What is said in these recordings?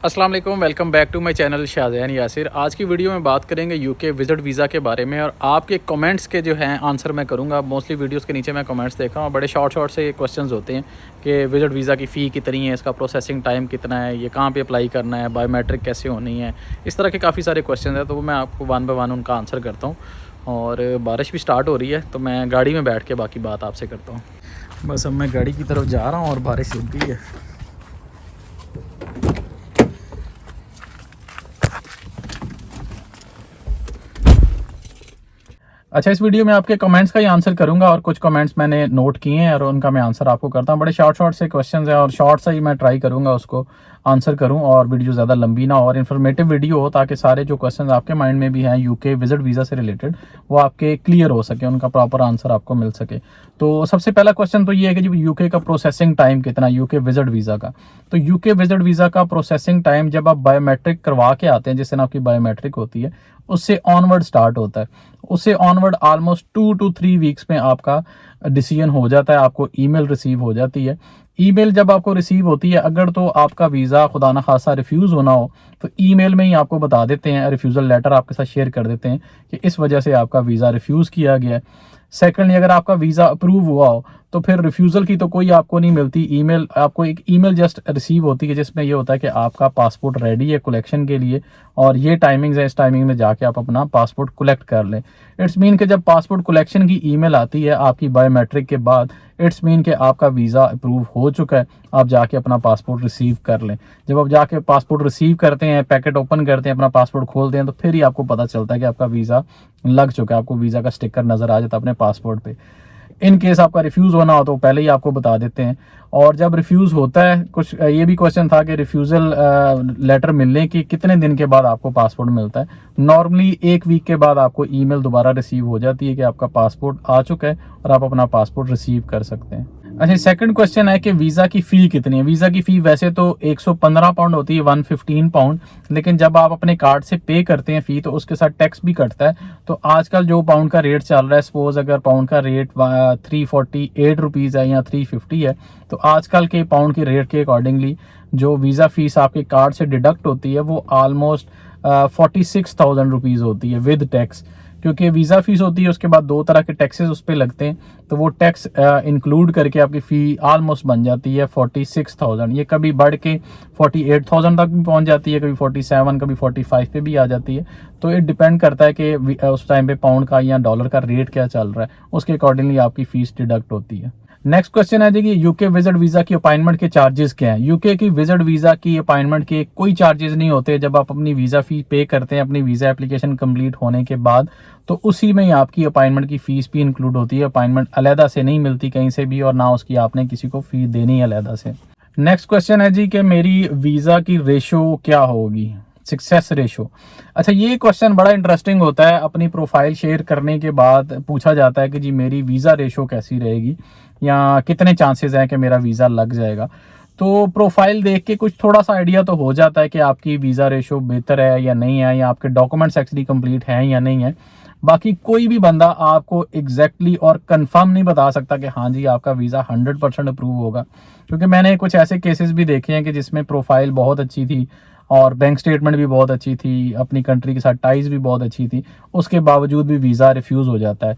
अस्सलाम वालेकुम, welcome back to my channel Shahzain Yasir. आज की वीडियो में बात करेंगे यूके विज़िट वीज़ा के बारे में और आपके कमेंट्स के जो हैं आंसर मैं करूंगा। मोस्टली वीडियोस के नीचे मैं कमेंट्स देखा हूँ, बड़े शॉर्ट से क्वेश्चंस होते हैं कि विज़िट वीज़ा की फ़ी कितनी है, इसका प्रोसेसिंग टाइम कितना है, ये कहाँ पे अप्लाई करना है, बायोमेट्रिक कैसे होनी है, इस तरह के काफ़ी सारे क्वेश्चन हैं। तो मैं आपको वन बाय वन उनका आंसर करता हूँ। और बारिश भी स्टार्ट हो रही है तो मैं गाड़ी में बैठ के बाकी बात आपसे करता हूँ। बस अब मैं गाड़ी की तरफ जा रहा हूँ और बारिश रुक गई है। अच्छा, इस वीडियो में आपके कमेंट्स का ही आंसर करूंगा और कुछ कमेंट्स मैंने नोट किए हैं और उनका मैं आंसर आपको करता हूं। बड़े शॉर्ट से क्वेश्चंस हैं और शॉर्ट से ही मैं ट्राई करूंगा उसको आंसर करूं और वीडियो ज़्यादा लंबी ना हो और इन्फॉर्मेटिव वीडियो हो, ताकि सारे जो क्वेश्चंस आपके माइंड में भी हैं यूके विजिट वीज़ा से रिलेटेड वो आपके क्लियर हो सके, उनका प्रॉपर आंसर आपको मिल सके। तो सबसे पहला क्वेश्चन तो ये है कि जो यूके का प्रोसेसिंग टाइम कितना, यूके विजिट वीज़ा का। तो यूके विजिट वीज़ा का प्रोसेसिंग टाइम जब आप बायोमेट्रिक करवा के आते हैं, जिस दिन आपकी बायोमेट्रिक होती है, उससे ऑनवर्ड स्टार्ट होता है। उससे ऑनवर्ड ऑलमोस्ट 2 to 3 वीक्स में आपका डिसीजन हो जाता है, आपको ईमेल रिसीव हो जाती है। ईमेल जब आपको रिसीव होती है, अगर तो आपका वीज़ा खुदा ना खासा रिफ्यूज़ होना हो तो ईमेल में ही आपको बता देते हैं, रिफ्यूज़ल लेटर आपके साथ शेयर कर देते हैं कि इस वजह से आपका वीज़ा रिफ्यूज़ किया गया है। सेकेंडली, अगर आपका वीज़ा अप्रूव हुआ हो तो फिर रिफ्यूज़ल की तो कोई आपको नहीं मिलती ईमेल, आपको एक ईमेल जस्ट रिसीव होती है जिसमें ये होता है कि आपका पासपोर्ट रेडी है कलेक्शन के लिए और ये टाइमिंग्स है, इस टाइमिंग में जाके आप अपना पासपोर्ट कलेक्ट कर लें। इट्स मीन कि जब पासपोर्ट कलेक्शन की ईमेल आती है आपकी बायोमेट्रिक के बाद, इट्स मीन कि आपका वीज़ा अप्रूव हो चुका है, आप जाके अपना पासपोर्ट रिसीव कर लें। जब आप जाके पासपोर्ट रिसीव करते हैं, पैकेट ओपन करते हैं, अपना पासपोर्ट खोलते हैं, तो फिर ही आपको पता चलता है कि आपका वीज़ा लग चुका है, आपको वीज़ा का स्टिकर नज़र आ जाता है अपने पासपोर्ट पे। इन केस आपका रिफ्यूज़ होना हो तो पहले ही आपको बता देते हैं। और जब रिफ्यूज़ होता है, कुछ ये भी क्वेश्चन था कि रिफ्यूज़ल लेटर मिलने के कितने दिन के बाद आपको पासपोर्ट मिलता है। नॉर्मली 1 वीक के बाद आपको ईमेल दोबारा रिसीव हो जाती है कि आपका पासपोर्ट आ चुका है और आप अपना पासपोर्ट रिसीव कर सकते हैं। अच्छा, सेकंड क्वेश्चन है कि वीज़ा की फ़ी कितनी है। वीज़ा की फ़ी वैसे तो 115 पाउंड होती है, 115 पाउंड, लेकिन जब आप अपने कार्ड से पे करते हैं फ़ी तो उसके साथ टैक्स भी कटता है। तो आजकल जो पाउंड का रेट चल रहा है, सपोज अगर पाउंड का रेट 348 रुपीज़ है या 350 है, तो आजकल के पाउंड के रेट के अकॉर्डिंगली जो वीज़ा फ़ीस आपके कार्ड से डिडक्ट होती है वो ऑलमोस्ट 46,000 रुपीज़ होती है विद टैक्स। क्योंकि वीज़ा फ़ीस होती है, उसके बाद 2 तरह के टैक्सेस उस पर लगते हैं, तो वो टैक्स इंक्लूड करके आपकी फ़ी ऑलमोस्ट बन जाती है 46,000। ये कभी बढ़ के 48,000 तक भी पहुंच जाती है, कभी 47, कभी 45 पे भी आ जाती है। तो ये डिपेंड करता है कि उस टाइम पे पाउंड का या डॉलर का रेट क्या चल रहा है, उसके अकॉर्डिंगली आपकी फ़ीस डिडक्ट होती है। नेक्स्ट क्वेश्चन है जी कि यूके विजिट वीज़ा की अपॉइंटमेंट के चार्जेस क्या हैं। यूके की विजिट वीज़ा की अपॉइंटमेंट के कोई चार्जेस नहीं होते। जब आप अपनी वीज़ा फ़ी पे करते हैं अपनी वीज़ा एप्लीकेशन कंप्लीट होने के बाद, तो उसी में ही आपकी अपॉइंटमेंट की फ़ीस भी इंक्लूड होती है। अपॉइंटमेंट अलहदा से नहीं मिलती कहीं से भी और ना उसकी आपने किसी को फ़ी देनी है अलहदा से। नेक्स्ट क्वेश्चन है जी कि मेरी वीज़ा की रेशो क्या होगी, सक्सेस रेशो। अच्छा, ये क्वेश्चन बड़ा इंटरेस्टिंग होता है। अपनी प्रोफाइल शेयर करने के बाद पूछा जाता है कि जी मेरी वीज़ा रेशो कैसी रहेगी या कितने चांसेस हैं कि मेरा वीज़ा लग जाएगा। तो प्रोफाइल देख के कुछ थोड़ा सा आइडिया तो हो जाता है कि आपकी वीज़ा रेशो बेहतर है या नहीं है, या आपके डॉक्यूमेंट्स एक्चुअली कंप्लीट हैं या नहीं है। बाकी कोई भी बंदा आपको एग्जैक्टली और कंफर्म नहीं बता सकता कि हाँ जी आपका वीज़ा 100% अप्रूव होगा, क्योंकि मैंने कुछ ऐसे केसेस भी देखे हैं कि जिसमें प्रोफाइल बहुत अच्छी थी और बैंक स्टेटमेंट भी बहुत अच्छी थी, अपनी कंट्री के साथ टाइज भी बहुत अच्छी थी, उसके बावजूद भी वीज़ा रिफ्यूज़ हो जाता है।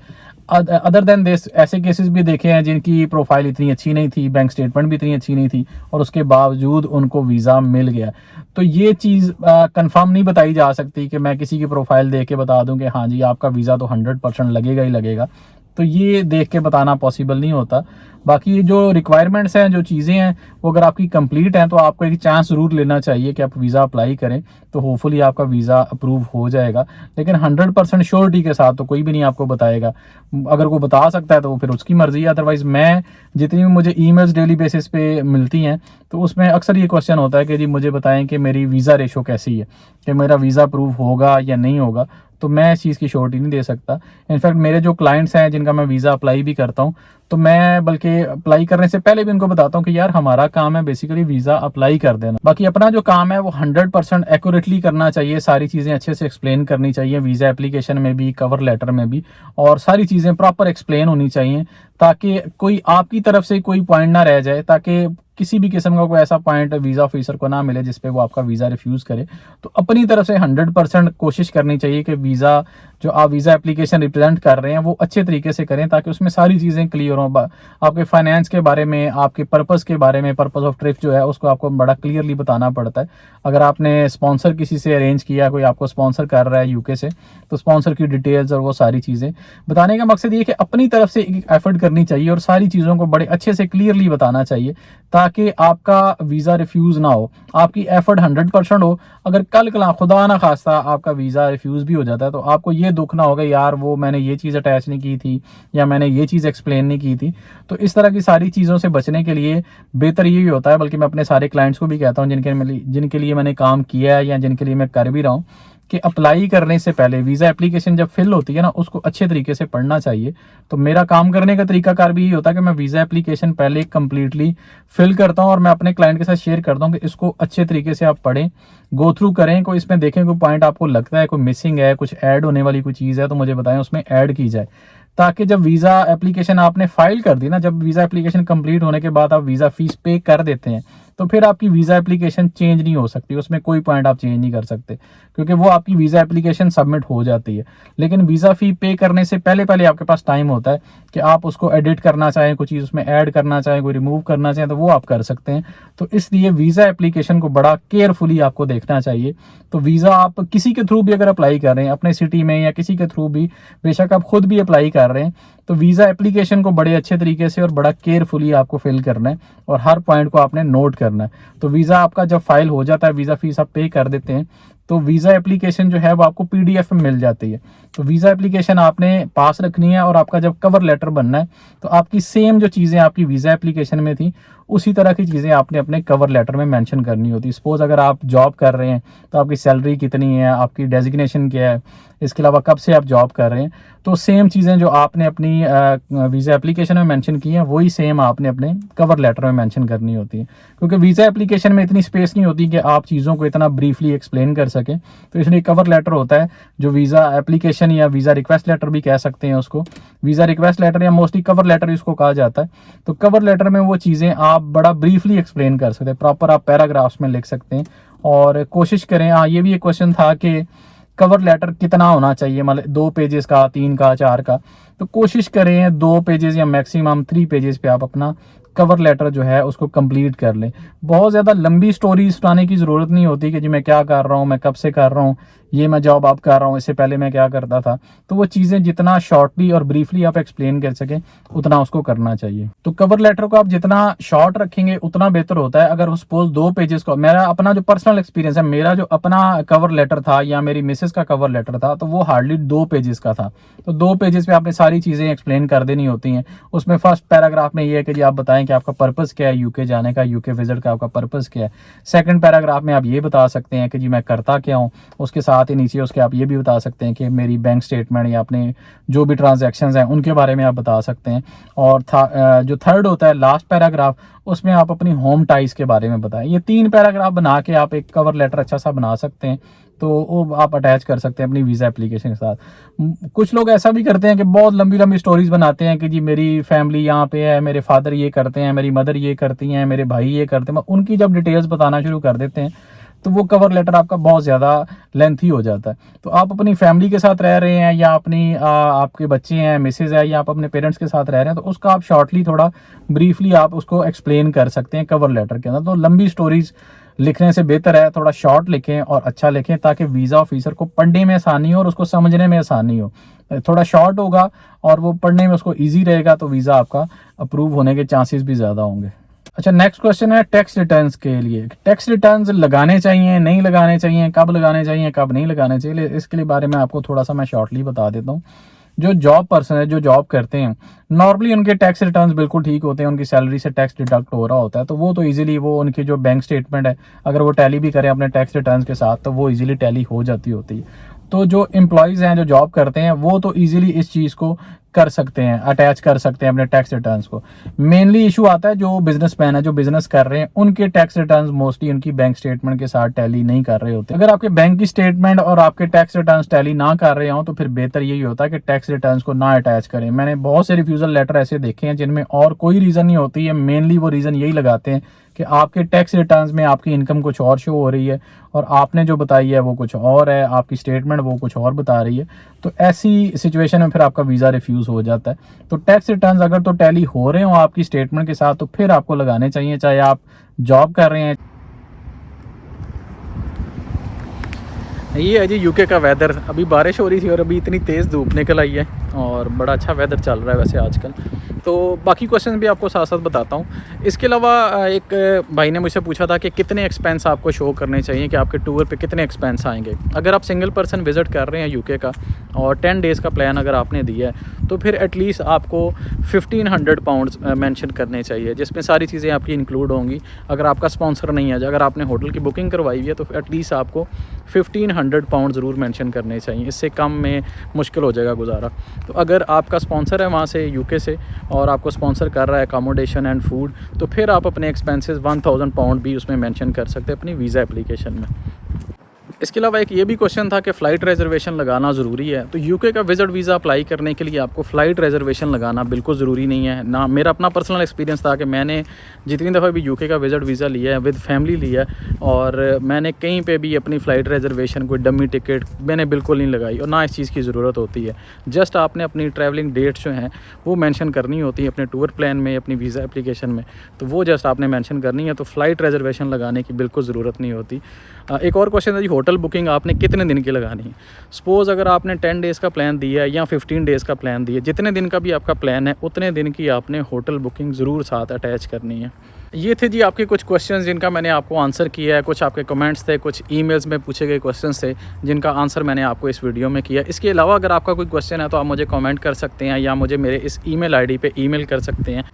अदर देन दिस ऐसे केसेस भी देखे हैं जिनकी प्रोफाइल इतनी अच्छी नहीं थी, बैंक स्टेटमेंट भी इतनी अच्छी नहीं थी और उसके बावजूद उनको वीज़ा मिल गया। तो ये चीज़ कंफर्म नहीं बताई जा सकती कि मैं किसी की प्रोफाइल देख के बता दूं कि हाँ जी आपका वीज़ा तो 100% लगेगा ही लगेगा। तो ये देख के बताना पॉसिबल नहीं होता। बाकी जो रिक्वायरमेंट्स हैं, जो चीज़ें हैं, वो अगर आपकी कंप्लीट हैं तो आपको एक चांस ज़रूर लेना चाहिए कि आप वीज़ा अप्लाई करें, तो होपफुली आपका वीज़ा अप्रूव हो जाएगा। लेकिन 100% श्योरिटी के साथ तो कोई भी नहीं आपको बताएगा। अगर कोई बता सकता है तो वो फिर उसकी मर्ज़ी है। अदरवाइज़ मैं जितनी भी मुझे ईमेल्स डेली बेसिस पे मिलती हैं तो उसमें अक्सर ये क्वेश्चन होता है कि जी मुझे बताएं कि मेरी वीज़ा रेशो कैसी है, कि मेरा वीज़ा अप्रूव होगा या नहीं होगा। तो मैं इस चीज़ की श्योरिटी नहीं दे सकता। इनफैक्ट मेरे जो क्लाइंट्स हैं जिनका मैं वीज़ा अप्लाई भी करता हूँ, तो मैं बल्कि अप्लाई करने से पहले भी उनको बताता हूँ कि यार हमारा काम है बेसिकली वीज़ा अप्लाई कर देना। बाकी अपना जो काम है वो 100% एक्यूरेटली करना चाहिए, सारी चीज़ें अच्छे से एक्सप्लेन करनी चाहिए, वीज़ा एप्लीकेशन में भी, कवर लेटर में भी, और सारी चीज़ें प्रॉपर एक्सप्लेन होनी चाहिए ताकि कोई आपकी तरफ से कोई पॉइंट ना रह जाए, ताकि किसी भी किस्म का कोई ऐसा पॉइंट वीज़ा ऑफिसर को ना मिले जिसपे वो आपका वीज़ा रिफ्यूज़ करे। तो अपनी तरफ से 100% कोशिश करनी चाहिए कि वीज़ा जो आप वीज़ा एप्लीकेशन रिप्रेजेंट कर रहे हैं वो अच्छे तरीके से करें, ताकि उसमें सारी चीज़ें क्लियर हों। आपके फाइनेंस के बारे में, आपके पर्पस के बारे में, पर्पस ऑफ ट्रिप जो है उसको आपको बड़ा क्लियरली बताना पड़ता है। अगर आपने स्पॉन्सर किसी से अरेंज किया, कोई आपको स्पॉन्सर कर रहा है यूके से, तो स्पॉन्सर की डिटेल्स और वो सारी चीज़ें बताने का मकसद ये कि अपनी तरफ से एफर्ट करनी चाहिए और सारी चीज़ों को बड़े अच्छे से क्लियरली बताना चाहिए ताकि आपका वीज़ा रिफ्यूज़ ना हो, आपकी एफर्ट 100% हो। अगर कल खुदा ना खास्ता आपका वीज़ा रिफ्यूज़ भी हो जाता है तो आपको ये दुख ना होगा यार वो मैंने ये चीज़ अटैच नहीं की थी या मैंने ये चीज़ एक्सप्लेन नहीं की थी। तो इस तरह की सारी चीज़ों से बचने के लिए बेहतर यही होता है, बल्कि मैं अपने सारे क्लाइंट्स को भी कहता हूँ जिनके लिए मैंने काम किया है या जिनके लिए मैं कर भी रहा हूँ, कि अप्लाई करने से पहले वीज़ा एप्लीकेशन जब फिल होती है ना, उसको अच्छे तरीके से पढ़ना चाहिए। तो मेरा काम करने का तरीकाकार भी यही होता है कि मैं वीज़ा एप्लीकेशन पहले कंप्लीटली फिल करता हूँ और मैं अपने क्लाइंट के साथ शेयर करता हूँ कि इसको अच्छे तरीके से आप पढ़ें, गो थ्रू करें, कोई इसमें देखें कोई पॉइंट आपको लगता है कोई मिसिंग है, कुछ ऐड होने वाली कोई चीज़ है तो मुझे बताएं, उसमें ऐड की जाए, ताकि जब वीज़ा एप्लीकेशन आपने फाइल कर दी ना, जब वीज़ा एप्लीकेशन कंप्लीट होने के बाद आप वीज़ा फीस पे कर देते हैं तो फिर आपकी वीज़ा एप्लीकेशन चेंज नहीं हो सकती, उसमें कोई पॉइंट आप चेंज नहीं कर सकते क्योंकि वो आपकी वीज़ा एप्लीकेशन सबमिट हो जाती है। लेकिन वीज़ा फ़ी पे करने से पहले पहले आपके पास टाइम होता है कि आप उसको एडिट करना चाहें, कोई चीज़ उसमें ऐड करना चाहें, कोई रिमूव करना चाहें तो वो आप कर सकते हैं। तो इसलिए वीज़ा एप्लीकेशन को बड़ा केयरफुली आपको देखना चाहिए। तो वीज़ा आप किसी के थ्रू भी अगर अप्लाई कर रहे हैं, अपने सिटी में या किसी के थ्रू भी, बेशक आप खुद भी अप्लाई कर रहे हैं, तो वीज़ा एप्लीकेशन को बड़े अच्छे तरीके से और बड़ा केयरफुली आपको फिल करना है और हर पॉइंट को आपने नोट करना है। तो वीज़ा आपका जब फाइल हो जाता है, वीज़ा फीस आप पे कर देते हैं, तो वीज़ा एप्लीकेशन जो है वो आपको पीडीएफ में मिल जाती है। तो वीज़ा एप्लीकेशन आपने पास रखनी है और आपका जब कवर लेटर बनना है तो आपकी सेम जो चीज़ें आपकी वीज़ा एप्लीकेशन में थी उसी तरह की चीज़ें आपने अपने कवर लेटर में मेंशन करनी होती है। सपोज अगर आप जॉब कर रहे हैं तो आपकी सैलरी कितनी है, आपकी डेजिग्नेशन क्या है, इसके अलावा कब से आप जॉब कर रहे हैं, तो सेम चीज़ें जो आपने अपनी वीज़ा एप्लीकेशन में मेंशन की हैं वही सेम आपने अपने कवर लेटर में मेंशन करनी होती है। क्योंकि वीज़ा एप्लीकेशन में इतनी स्पेस नहीं होती कि आप चीज़ों को इतना ब्रीफली एक्सप्लेन कर सकें, तो इसलिए कवर लेटर होता है जो वीज़ा एप्लीकेशन या वीज़ा रिक्वेस्ट लेटर भी कह सकते हैं उसको, वीज़ा रिक्वेस्ट लेटर या मोस्टली कवर लेटर इसको कहा जाता है। तो कवर लेटर में वो चीज़ें आप बड़ा ब्रीफली एक्सप्लेन कर सकते हैं, प्रॉपर आप पैराग्राफ्स में लिख सकते हैं। और कोशिश करें, हाँ ये भी एक क्वेश्चन था कि कवर लेटर कितना होना चाहिए, मतलब 2 पेजेस का, 3 का, 4 का, तो कोशिश करें 2 पेजेस या मैक्सिमम 3 पेजेस पे आप अपना कवर लेटर जो है उसको कंप्लीट कर लें। बहुत ज़्यादा लंबी स्टोरी सुनाने की ज़रूरत नहीं होती कि जी मैं क्या कर रहा हूँ, मैं कब से कर रहा हूँ, ये मैं जॉब अब कर रहा हूँ, इससे पहले मैं क्या करता था। तो वो चीज़ें जितना शॉर्टली और ब्रीफली आप एक्सप्लेन कर सकें उतना उसको करना चाहिए। तो कवर लेटर को आप जितना शॉर्ट रखेंगे उतना बेहतर होता है। अगर सपोज 2 पेजेस को, मेरा अपना जो पर्सनल एक्सपीरियंस है, मेरा जो अपना कवर लेटर था या मेरी मिसेस का कवर लेटर था तो वो हार्डली 2 पेजेस का था। तो 2 पेजेस पे आपने सारी चीज़ें एक्सप्लेन कर देनी होती हैं। उसमें फर्स्ट पैराग्राफ में ये है कि जी आप बताएं कि आपका पर्पस क्या है यूके जाने का, यूके विजिट का आपका पर्पस क्या है। सेकंड पैराग्राफ में आप ये बता सकते हैं कि जी मैं करता क्या हूँ। उसके साथ ही नीचे उसके आप ये भी बता सकते हैं कि मेरी बैंक स्टेटमेंट या अपने जो भी ट्रांजैक्शंस हैं उनके बारे में आप बता सकते हैं। और जो थर्ड होता है लास्ट पैराग्राफ, उसमें आप अपनी होम टाइज के बारे में बताएं। ये 3 पैराग्राफ बना के आप एक कवर लेटर अच्छा सा बना सकते हैं, तो वो आप अटैच कर सकते हैं अपनी वीज़ा एप्लीकेशन के साथ। कुछ लोग ऐसा भी करते हैं कि बहुत लंबी लंबी स्टोरीज बनाते हैं कि जी मेरी फैमिली यहाँ पे है, मेरे फादर ये करते हैं, मेरी मदर ये करती हैं, मेरे भाई ये करते हैं, उनकी जब डिटेल्स बताना शुरू कर देते हैं तो वो कवर लेटर आपका बहुत ज़्यादा लेंथी हो जाता है। तो आप अपनी फैमिली के साथ रह रहे हैं या अपनी आपके बच्चे हैं, मिसेज है, या आप अपने पेरेंट्स के साथ रह रहे हैं, तो उसका आप शॉर्टली थोड़ा ब्रीफली आप उसको एक्सप्लेन कर सकते हैं कवर लेटर के अंदर। तो लंबी स्टोरीज लिखने से बेहतर है थोड़ा शॉर्ट लिखें और अच्छा लिखें, ताकि वीज़ा ऑफिसर को पढ़ने में आसानी हो और उसको समझने में आसानी हो। थोड़ा शॉर्ट होगा और वो पढ़ने में उसको ईजी रहेगा तो वीज़ा आपका अप्रूव होने के चांसेस भी ज़्यादा होंगे। अच्छा, नेक्स्ट क्वेश्चन है टैक्स रिटर्न्स के लिए। टैक्स रिटर्न्स लगाने चाहिए, नहीं लगाने चाहिए, कब लगाने चाहिए, कब नहीं लगाने चाहिए, इसके लिए बारे में आपको थोड़ा सा मैं शॉर्टली बता देता हूँ। जो जॉब पर्सन है, जो जॉब करते हैं, नॉर्मली उनके टैक्स रिटर्न्स बिल्कुल ठीक होते हैं, उनकी सैलरी से टैक्स डिडक्ट हो रहा होता है, तो वो तो इजीली वो उनकी जो बैंक स्टेटमेंट है अगर वो टैली भी करें अपने टैक्स रिटर्न्स के साथ तो वो इजीली टैली हो जाती होती है। तो जो एम्प्लॉयज़ हैं जो जॉब करते हैं वो तो ईजिली इस चीज़ को कर सकते हैं, अटैच कर सकते हैं अपने टैक्स रिटर्न्स को। मेनली इशू आता है जो बिजनेसमैन है, जो बिजनेस कर रहे हैं, उनके टैक्स रिटर्न्स मोस्टली उनकी बैंक स्टेटमेंट के साथ टैली नहीं कर रहे होते। अगर आपके बैंक की स्टेटमेंट और आपके टैक्स रिटर्न्स टैली ना कर रहे हो तो फिर बेहतर यही होता है कि टैक्स रिटर्न्स को ना अटैच करें। मैंने बहुत से रिफ्यूज़ल लेटर ऐसे देखे हैं जिनमें और कोई रीज़न नहीं होती है, मेनली वो रीज़न यही लगाते हैं कि आपके टैक्स रिटर्न्स में आपकी इनकम कुछ और शो हो रही है और आपने जो बताई है वो कुछ और है, आपकी स्टेटमेंट वो कुछ और बता रही है। तो ऐसी सिचुएशन में फिर आपका वीज़ा रिफ्यूज़ हो जाता है। तो टैक्स रिटर्न्स अगर तो टैली हो रहे हो आपकी स्टेटमेंट के साथ तो फिर आपको लगाने चाहिए, चाहे आप जॉब कर रहे हैं। ये है जी यूके का वेदर। अभी बारिश हो रही थी और अभी इतनी तेज़ धूप निकल आई है और बड़ा अच्छा वेदर चल रहा है वैसे आजकल। तो बाकी क्वेश्चन भी आपको साथ साथ बताता हूँ। इसके अलावा एक भाई ने मुझसे पूछा था कि कितने एक्सपेंस आपको शो करने चाहिए, कि आपके टूर पे कितने एक्सपेंस आएंगे। अगर आप सिंगल पर्सन विज़िट कर रहे हैं यूके का और 10 डेज़ का प्लान अगर आपने दिया है तो फिर एटलीस्ट आपको 1500 पाउंड्स मेंशन करने चाहिए, जिसमें सारी चीज़ें आपकी इंक्लूड होंगी। अगर आपका स्पॉन्सर नहीं है, अगर आपने होटल की बुकिंग करवाई हुई है तो एटलीस्ट आपको 1500 पाउंड ज़रूर मेंशन करने चाहिए। इससे कम में मुश्किल हो जाएगा गुजारा। तो अगर आपका स्पॉन्सर है वहाँ से यूके से और आपको स्पॉन्सर कर रहा है अकोमोडेशन एंड फूड, तो फिर आप अपने एक्सपेंसेस 1000 पाउंड भी उसमें मेंशन कर सकते हैं अपनी वीज़ा एप्लीकेशन में। इसके अलावा एक ये भी क्वेश्चन था कि फ़्लाइट रिजर्वेशन लगाना ज़रूरी है। तो यूके का विज़िट वीज़ा अप्लाई करने के लिए आपको फ़्लाइट रिजर्वेशन लगाना बिल्कुल ज़रूरी नहीं है ना। मेरा अपना पर्सनल एक्सपीरियंस था कि मैंने जितनी दफ़ा भी यूके का विज़िट वीज़ा लिया है विद फैमिली लिया है और मैंने कहीं पे भी अपनी फ़्लाइट रिजर्वेशन कोई डमी टिकट मैंने बिल्कुल नहीं लगाई और ना इस चीज़ की ज़रूरत होती है। जस्ट आपने अपनी ट्रैवलिंग डेट्स जो हैं वो मेंशन करनी होती है अपने टूर प्लान में, अपनी वीज़ा एप्लीकेशन में, तो वो जस्ट आपने मेंशन करनी है। तो फ़्लाइट रिजर्वेशन लगाने की बिल्कुल ज़रूरत नहीं होती। एक और क्वेश्चन है जी, होटल बुकिंग आपने कितने दिन की लगानी है। सपोज़ अगर आपने 10 डेज़ का प्लान दिया है या 15 डेज़ का प्लान दिया है, जितने दिन का भी आपका प्लान है उतने दिन की आपने होटल बुकिंग ज़रूर साथ अटैच करनी है। ये थे जी आपके कुछ क्वेश्चंस जिनका मैंने आपको आंसर किया है। कुछ आपके कमेंट्स थे, कुछ ईमेल्स में पूछे गए क्वेश्चंस थे जिनका आंसर मैंने आपको इस वीडियो में किया। इसके अलावा अगर आपका कोई क्वेश्चन है तो आप मुझे कमेंट कर सकते हैं या मुझे मेरे इस ईमेल आईडी पे ईमेल कर सकते हैं।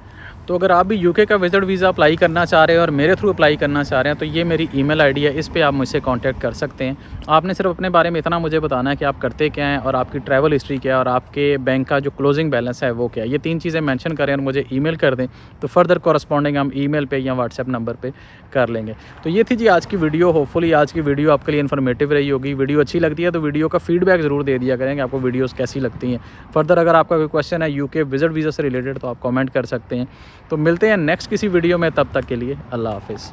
तो अगर आप भी यूके का विज़िट वीज़ा अप्लाई करना चाह रहे हैं और मेरे थ्रू अप्लाई करना चाह रहे हैं तो ये मेरी ईमेल आईडी है, इस पे आप मुझसे कांटेक्ट कर सकते हैं। आपने सिर्फ अपने बारे में इतना मुझे बताना है कि आप करते क्या हैं और आपकी ट्रैवल हिस्ट्री क्या है और आपके बैंक का जो क्लोजिंग बैलेंस है वो क्या है। ये 3 चीज़ें मेंशन करें और मुझे ईमेल कर दें तो फर्दर कॉरस्पॉन्डिंग हम ईमेल पे या व्हाट्सएप नंबर पे कर लेंगे। तो ये थी जी आज की वीडियो। होपफुली आज की वीडियो आपके लिए इन्फॉर्मेटिव रही होगी। वीडियो अच्छी लगती है तो वीडियो का फीडबैक ज़रूर दे दिया करें कि आपको वीडियोज़ कैसी लगती हैं। फर्दर अगर आपका कोई क्वेश्चन है यूके विज़िट वीज़ा से रिलेटेड तो आप कमेंट कर सकते हैं। तो मिलते हैं नेक्स्ट किसी वीडियो में, तब तक के लिए अल्लाह हाफ़िज़।